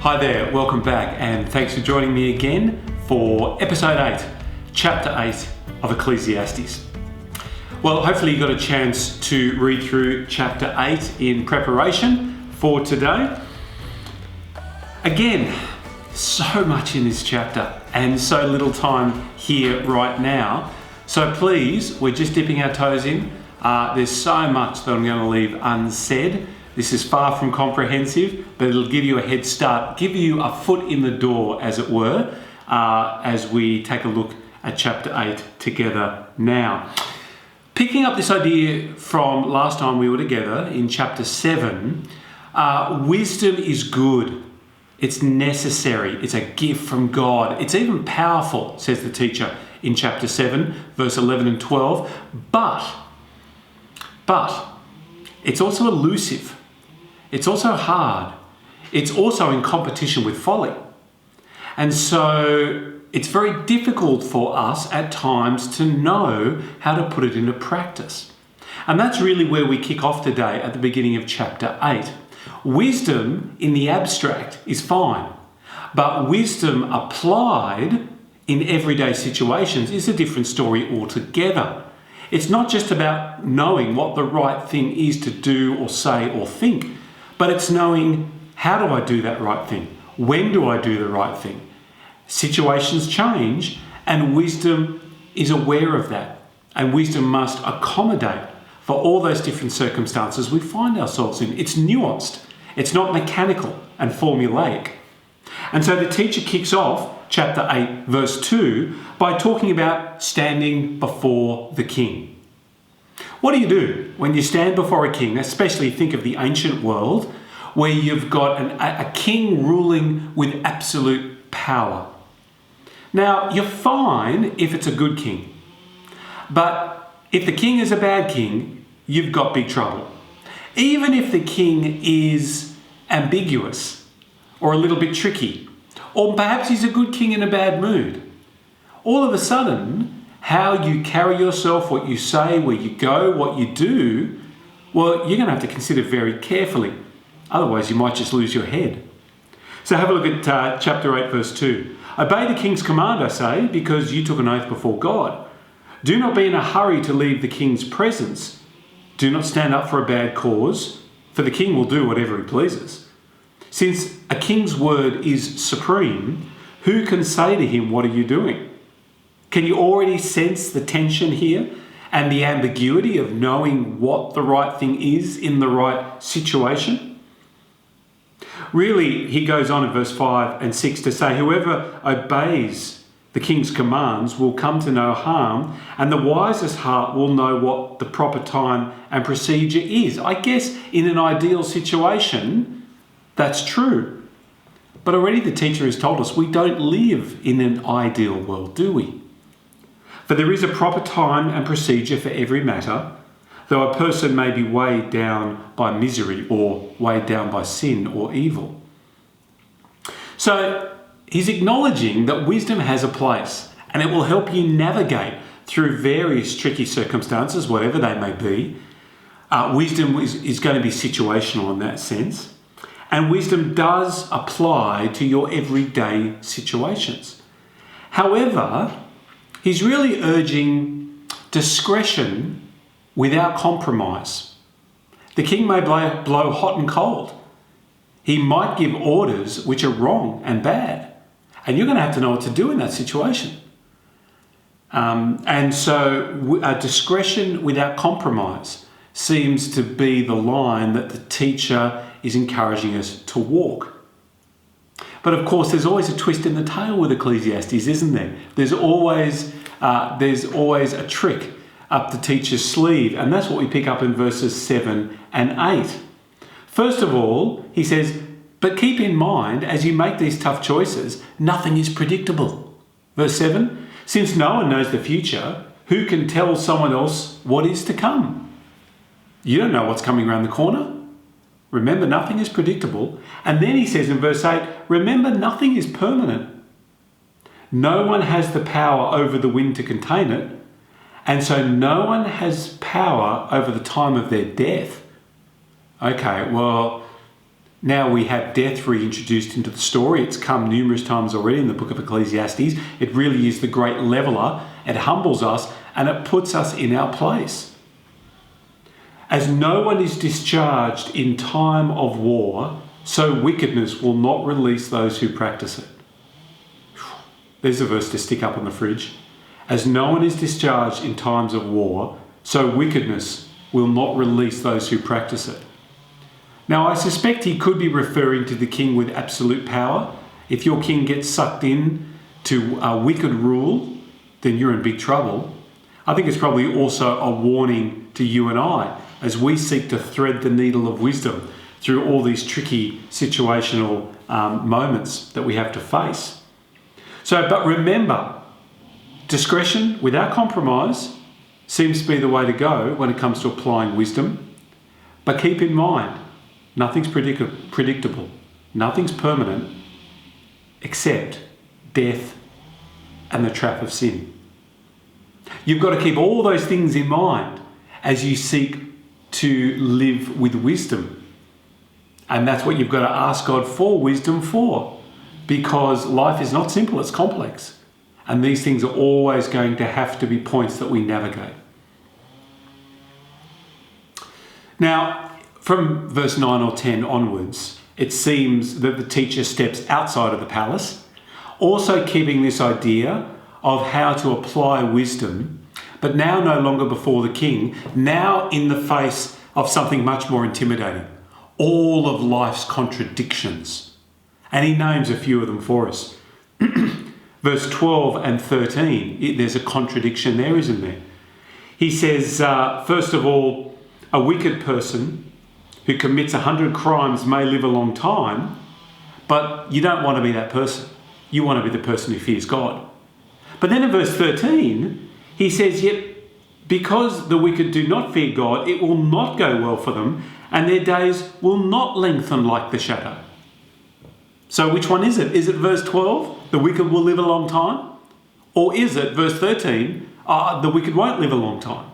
Hi there, welcome back, and thanks for joining me again for episode 8, chapter 8 of Ecclesiastes. Well, hopefully you got a chance to read through chapter 8 in preparation for today. Again, so much in this chapter and so little time here right now. So please, we're just dipping our toes in. There's so much that I'm going to leave unsaid. This is far from comprehensive, but it'll give you a head start, give you a foot in the door, as it were, as we take a look at chapter 8 together now. Picking up this idea from last time we were together in chapter 7, wisdom is good. It's necessary. It's a gift from God. It's even powerful, says the teacher in chapter 7, verse 11 and 12. But it's also elusive. It's also hard. It's also in competition with folly. And so it's very difficult for us at times to know how to put it into practice. And that's really where we kick off today at the beginning of chapter 8. Wisdom in the abstract is fine, but wisdom applied in everyday situations is a different story altogether. It's not just about knowing what the right thing is to do or say or think, but it's knowing, how do I do that right thing? When do I do the right thing? Situations change, and wisdom is aware of that. And wisdom must accommodate for all those different circumstances we find ourselves in. It's nuanced. It's not mechanical and formulaic. And so the teacher kicks off chapter 8, verse 2, by talking about standing before the king. What do you do when you stand before a king, especially think of the ancient world, where you've got a king ruling with absolute power? Now, you're fine if it's a good king, but if the king is a bad king, you've got big trouble. Even if the king is ambiguous or a little bit tricky, or perhaps he's a good king in a bad mood, all of a sudden, how you carry yourself, what you say, where you go, what you do, well, you're going to have to consider very carefully. Otherwise, you might just lose your head. So have a look at chapter 8, verse 2. Obey the king's command, I say, because you took an oath before God. Do not be in a hurry to leave the king's presence. Do not stand up for a bad cause, for the king will do whatever he pleases. Since a king's word is supreme, who can say to him, what are you doing? Can you already sense the tension here and the ambiguity of knowing what the right thing is in the right situation? Really, he goes on in verse 5 and 6 to say, whoever obeys the king's commands will come to no harm, and the wisest heart will know what the proper time and procedure is. I guess in an ideal situation, that's true. But already the teacher has told us we don't live in an ideal world, do we? For there is a proper time and procedure for every matter, though a person may be weighed down by misery or weighed down by sin or evil. So he's acknowledging that wisdom has a place, and it will help you navigate through various tricky circumstances, whatever they may be. Wisdom is going to be situational in that sense. And wisdom does apply to your everyday situations. However, he's really urging discretion without compromise. The king may blow hot and cold. He might give orders which are wrong and bad. And you're going to have to know what to do in that situation. And so discretion without compromise seems to be the line that the teacher is encouraging us to walk. But of course, there's always a twist in the tail with Ecclesiastes, isn't there? There's always a trick up the teacher's sleeve, and that's what we pick up in verses 7 and 8. First of all, he says, but keep in mind, as you make these tough choices, nothing is predictable. Verse 7, since no one knows the future, who can tell someone else what is to come? You don't know what's coming around the corner. Remember, nothing is predictable. And then he says in verse 8, remember, nothing is permanent. No one has the power over the wind to contain it, and so no one has power over the time of their death. Okay, well, Now we have death reintroduced into the story. It's come numerous times already in the book of Ecclesiastes. It really is the great leveller. It humbles us and it puts us in our place. As no one is discharged in time of war, so wickedness will not release those who practice it. There's a verse to stick up on the fridge. As no one is discharged in times of war, so wickedness will not release those who practice it. Now, I suspect he could be referring to the king with absolute power. If your king gets sucked in to a wicked rule, then you're in big trouble. I think it's probably also a warning to you and I as we seek to thread the needle of wisdom through all these tricky situational moments that we have to face. But remember, discretion without compromise seems to be the way to go when it comes to applying wisdom. But keep in mind, nothing's predictable, nothing's permanent, except death and the trap of sin. You've got to keep all those things in mind as you seek to live with wisdom. And that's what you've got to ask God for wisdom for, because life is not simple, it's complex. And these things are always going to have to be points that we navigate. Now, from verse 9 or 10 onwards, it seems that the teacher steps outside of the palace, also keeping this idea of how to apply wisdom, but now no longer before the king, now in the face of something much more intimidating, all of life's contradictions. And he names a few of them for us. Verse 12 and 13, there's a contradiction there, isn't there? He says, first of all, a wicked person who commits 100 crimes may live a long time, but you don't want to be that person. You want to be the person who fears God. But then in verse 13, he says, yet because the wicked do not fear God, it will not go well for them, and their days will not lengthen like the shadow. So which one is it? Is it verse 12, the wicked will live a long time? Or is it verse 13, the wicked won't live a long time?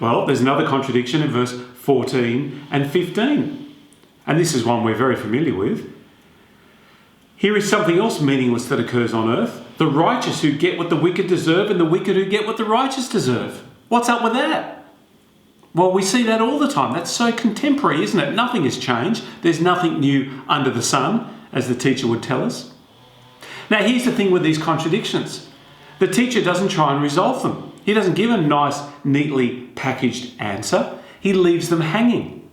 Well, there's another contradiction in verse 14 and 15. And this is one we're very familiar with. Here is something else meaningless that occurs on earth. The righteous who get what the wicked deserve and the wicked who get what the righteous deserve. What's up with that? Well, we see that all the time. That's so contemporary, isn't it? Nothing has changed. There's nothing new under the sun, as the teacher would tell us. Now, here's the thing with these contradictions. The teacher doesn't try and resolve them. He doesn't give a nice, neatly packaged answer. He leaves them hanging.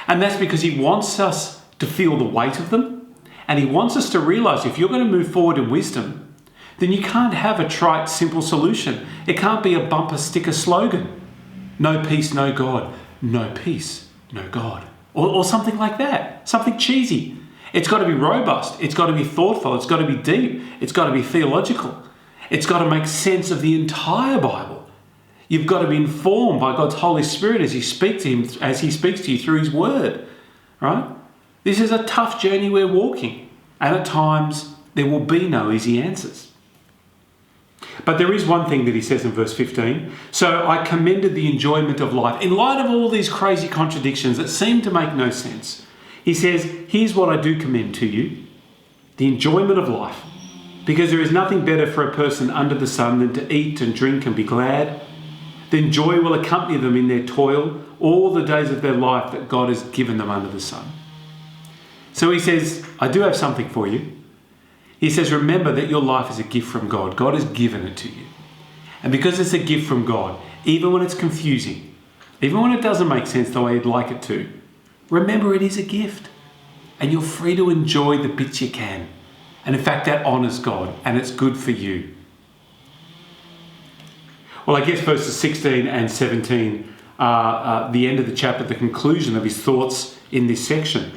And that's because he wants us to feel the weight of them. And he wants us to realise if you're going to move forward in wisdom, then you can't have a trite, simple solution. It can't be a bumper sticker slogan. No peace, no God. No peace, no God. Or something like that. Something cheesy. It's got to be robust. It's got to be thoughtful. It's got to be deep. It's got to be theological. It's got to make sense of the entire Bible. You've got to be informed by God's Holy Spirit as you speak to him, as he speaks to you through his word. Right? This is a tough journey we're walking. And at times, there will be no easy answers. But there is one thing that he says in verse 15. So I commended the enjoyment of life. In light of all these crazy contradictions that seem to make no sense, he says, here's what I do commend to you. The enjoyment of life. Because there is nothing better for a person under the sun than to eat and drink and be glad. Then joy will accompany them in their toil all the days of their life that God has given them under the sun. So he says, I do have something for you. He says, remember that your life is a gift from God. God has given it to you. And because it's a gift from God, even when it's confusing, even when it doesn't make sense the way you'd like it to, remember it is a gift. And you're free to enjoy the bits you can. And in fact, that honours God and it's good for you. Well, I guess verses 16 and 17 are the end of the chapter, the conclusion of his thoughts in this section.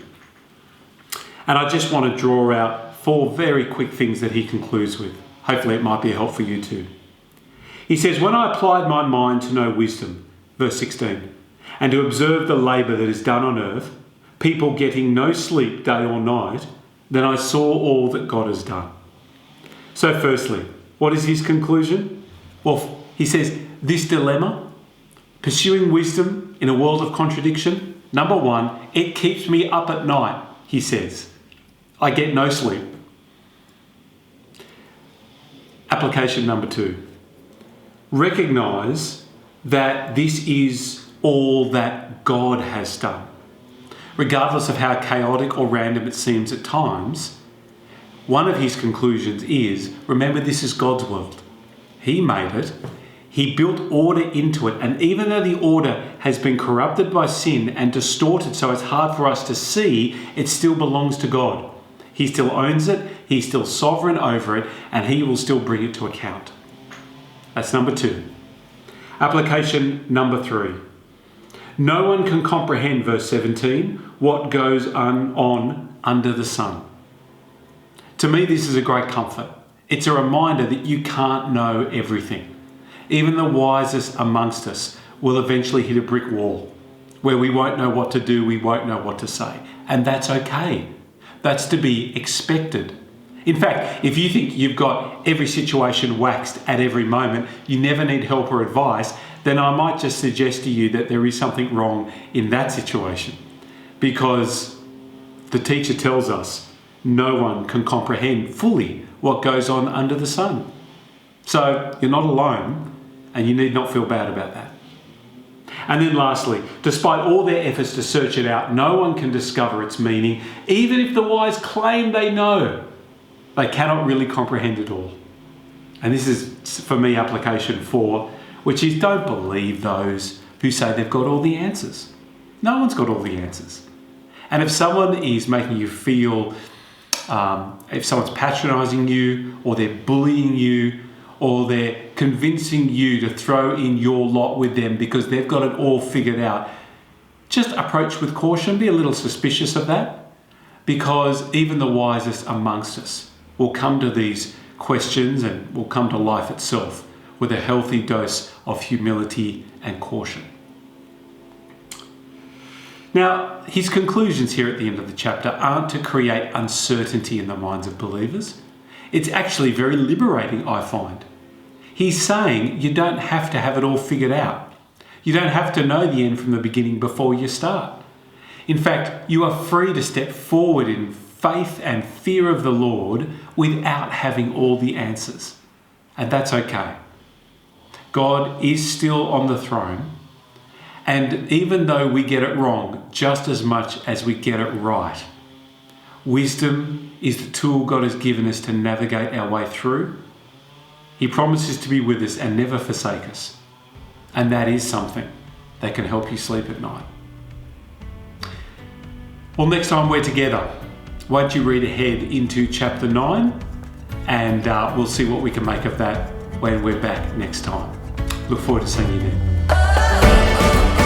And I just want to draw out 4 very quick things that he concludes with. Hopefully it might be a help for you too. He says, when I applied my mind to know wisdom, verse 16, and to observe the labour that is done on earth, people getting no sleep day or night, then I saw all that God has done. So firstly, what is his conclusion? Well, he says, this dilemma, pursuing wisdom in a world of contradiction, Number one, it keeps me up at night, he says. I get no sleep. Application number two, recognize that this is all that God has done. Regardless of how chaotic or random it seems at times, one of his conclusions is, remember, this is God's world. He made it. He built order into it. And even though the order has been corrupted by sin and distorted so it's hard for us to see, it still belongs to God. He still owns it. He's still sovereign over it, and he will still bring it to account. That's number two. Application number three. No one can comprehend, verse 17, what goes on under the sun. To me, this is a great comfort. It's a reminder that you can't know everything. Even the wisest amongst us will eventually hit a brick wall where we won't know what to do, we won't know what to say. And that's okay. That's to be expected. In fact, if you think you've got every situation waxed at every moment, you never need help or advice, then I might just suggest to you that there is something wrong in that situation. Because the teacher tells us no one can comprehend fully what goes on under the sun. So you're not alone, and you need not feel bad about that. And then lastly, despite all their efforts to search it out, no one can discover its meaning. Even if the wise claim they know, they cannot really comprehend it all. And this is, for me, application 4, which is don't believe those who say they've got all the answers. No one's got all the answers. And if someone is making you feel, if someone's patronising you, or they're bullying you, or they're convincing you to throw in your lot with them because they've got it all figured out, just approach with caution. Be a little suspicious of that, because even the wisest amongst us will come to these questions and will come to life itself with a healthy dose of humility and caution. Now, his conclusions here at the end of the chapter aren't to create uncertainty in the minds of believers. It's actually very liberating, I find. He's saying you don't have to have it all figured out. You don't have to know the end from the beginning before you start. In fact, you are free to step forward in faith and fear of the Lord without having all the answers. And that's okay. God is still on the throne. And even though we get it wrong just as much as we get it right, wisdom is the tool God has given us to navigate our way through. He promises to be with us and never forsake us. And that is something that can help you sleep at night. Well, next time we're together, won't you read ahead into chapter 9, and we'll see what we can make of that when we're back next time. Look forward to seeing you then.